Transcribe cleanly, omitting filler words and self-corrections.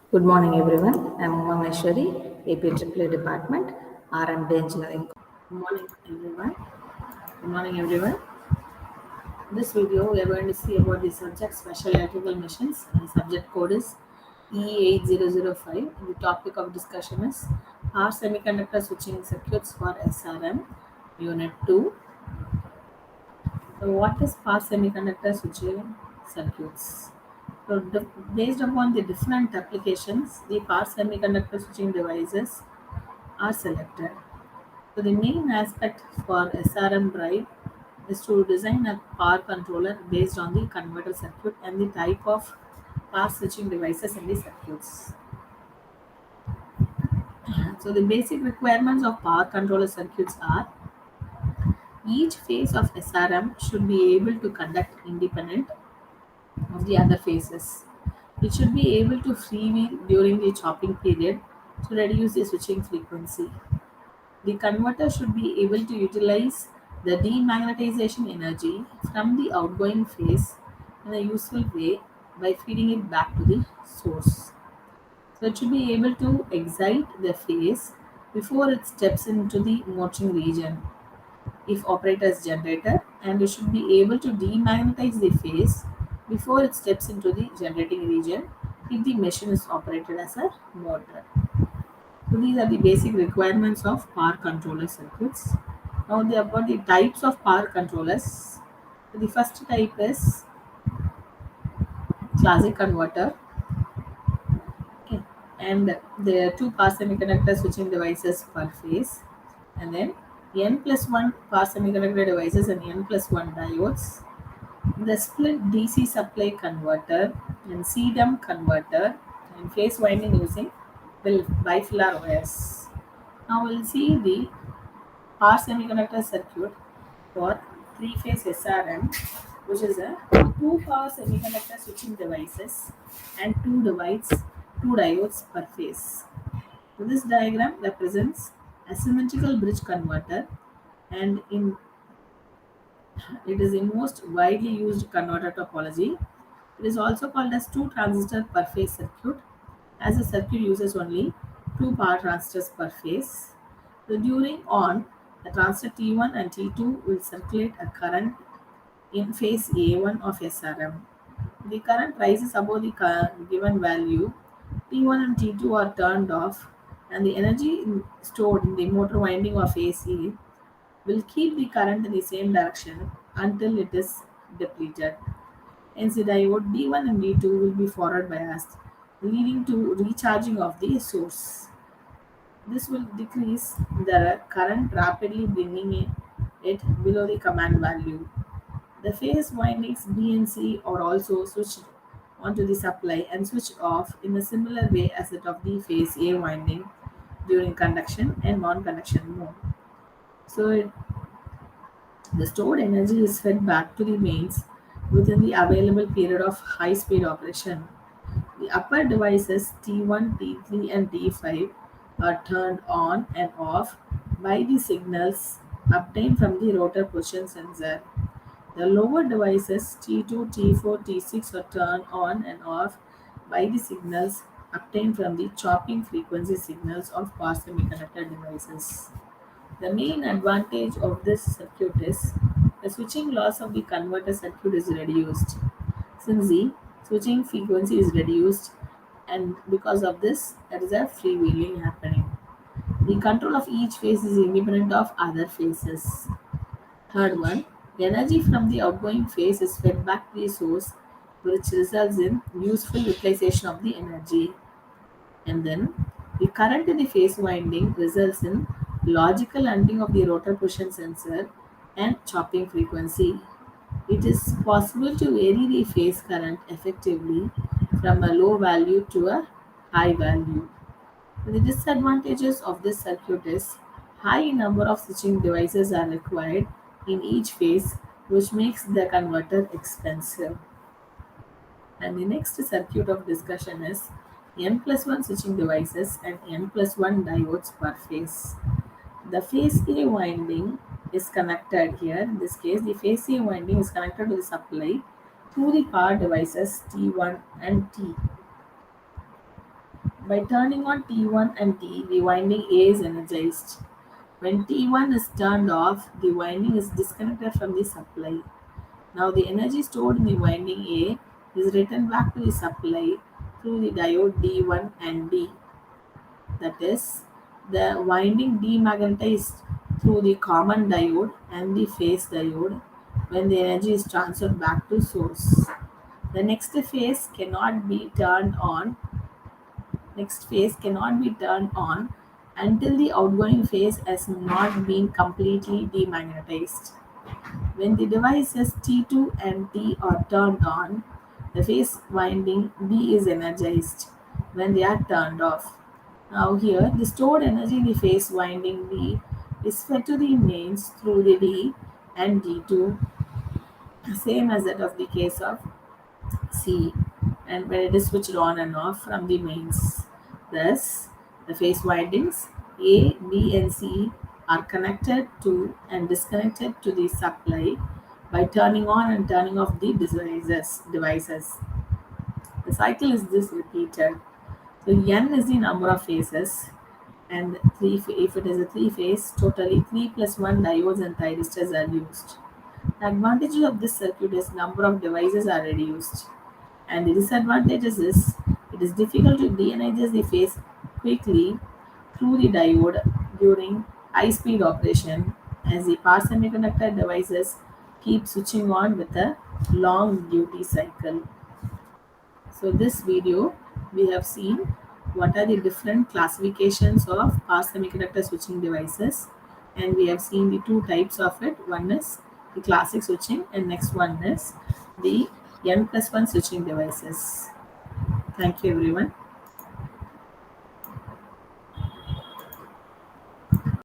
Good morning, everyone. I'm Mameshwari, APEEE Department, R&D Engineering. Good morning, everyone. Good morning, everyone. In this video, we are going to see about the subject Special Electrical Machines. The subject code is E8005. The topic of discussion is Power Semiconductor Switching Circuits for SRM, Unit 2. So, what is power semiconductor switching circuits? So, based upon the different applications, the power semiconductor switching devices are selected. So, the main aspect for SRM drive is to design a power controller based on the converter circuit and the type of power switching devices in the circuits. So, the basic requirements of power controller circuits are each phase of SRM should be able to conduct independent of the other phases. It should be able to freewheel during the chopping period to reduce the switching frequency. The converter should be able to utilize the demagnetization energy from the outgoing phase in a useful way by feeding it back to the source. So it should be able to excite the phase before it steps into the motoring region if operator is generator, and you should be able to demagnetize the phase before it steps into the generating region if the machine is operated as a motor. So these are the basic requirements of power controller circuits. Now they have got the types of power controllers. So the first type is classic converter. Okay. And there are two power semiconductor switching devices per phase, and then n plus 1 power semiconductor devices and n plus 1 diodes. The split DC supply converter and CDUM converter and phase winding using bifilar wires. Now we'll see the power semiconductor circuit for three-phase SRM, which is a two power semiconductor switching devices and two diodes per phase. So this diagram represents a symmetrical bridge converter, and it is in most widely used converter topology. It is also called as two transistor per phase circuit, as the circuit uses only two power transistors per phase. So during on, the transistor T1 and T2 will circulate a current in phase A1 of SRM. The current rises above the given value. T1 and T2 are turned off, and the energy stored in the motor winding of AC will keep the current in the same direction until it is depleted. Hence, the diode D1 and D2 will be forward biased, leading to recharging of the source. This will decrease the current, rapidly bringing it below the command value. The phase windings B and C are also switched onto the supply and switched off in a similar way as that of the phase A winding during conduction and non-conduction mode. So the stored energy is fed back to the mains within the available period of high speed operation. The upper devices T1, T3, and T5 are turned on and off by the signals obtained from the rotor position sensor. The lower devices T2, T4, T6 are turned on and off by the signals obtained from the chopping frequency signals of power semiconductor devices. The main advantage of this circuit is the switching loss of the converter circuit is reduced. Since the switching frequency is reduced, and because of this, there is a freewheeling happening. The control of each phase is independent of other phases. Third one, the energy from the outgoing phase is fed back to the source, which results in useful utilization of the energy. And then the current in the phase winding results in logical hunting of the rotor position sensor and chopping frequency. It is possible to vary the phase current effectively from a low value to a high value. The disadvantages of this circuit is high number of switching devices are required in each phase, which makes the converter expensive. And the next circuit of discussion is n plus 1 switching devices and n plus 1 diodes per phase. The phase A winding is connected here. In this case, the phase A winding is connected to the supply through the power devices T1 and T. By turning on T1 and T, the winding A is energized. When T1 is turned off, the winding is disconnected from the supply. Now the energy stored in the winding A is returned back to the supply through the diode D1 and D. That is, the winding demagnetized through the common diode and the phase diode when the energy is transferred back to source. The next phase cannot be turned on until the outgoing phase has not been completely demagnetized. When the devices T2 and T are turned on, the phase winding B is energized when they are turned off. Now here, the stored energy in the phase winding B is fed to the mains through the D and D2, same as that of the case of C, and when it is switched on and off from the mains. Thus, the phase windings A, B, and C are connected to and disconnected to the supply by turning on and turning off the devices. The cycle is this repeated. So N is the number of phases, and if it is a three phase, totally 3 plus 1 diodes and thyristors are used. The advantages of this circuit is number of devices are reduced, and the disadvantages is it is difficult to de-energize the phase quickly through the diode during high speed operation, as the power semiconductor devices keep switching on with a long duty cycle. So this video we have seen what are the different classifications of power semiconductor switching devices, and we have seen the two types of it. One is the classic switching and next one is the N plus 1 switching devices. Thank you everyone.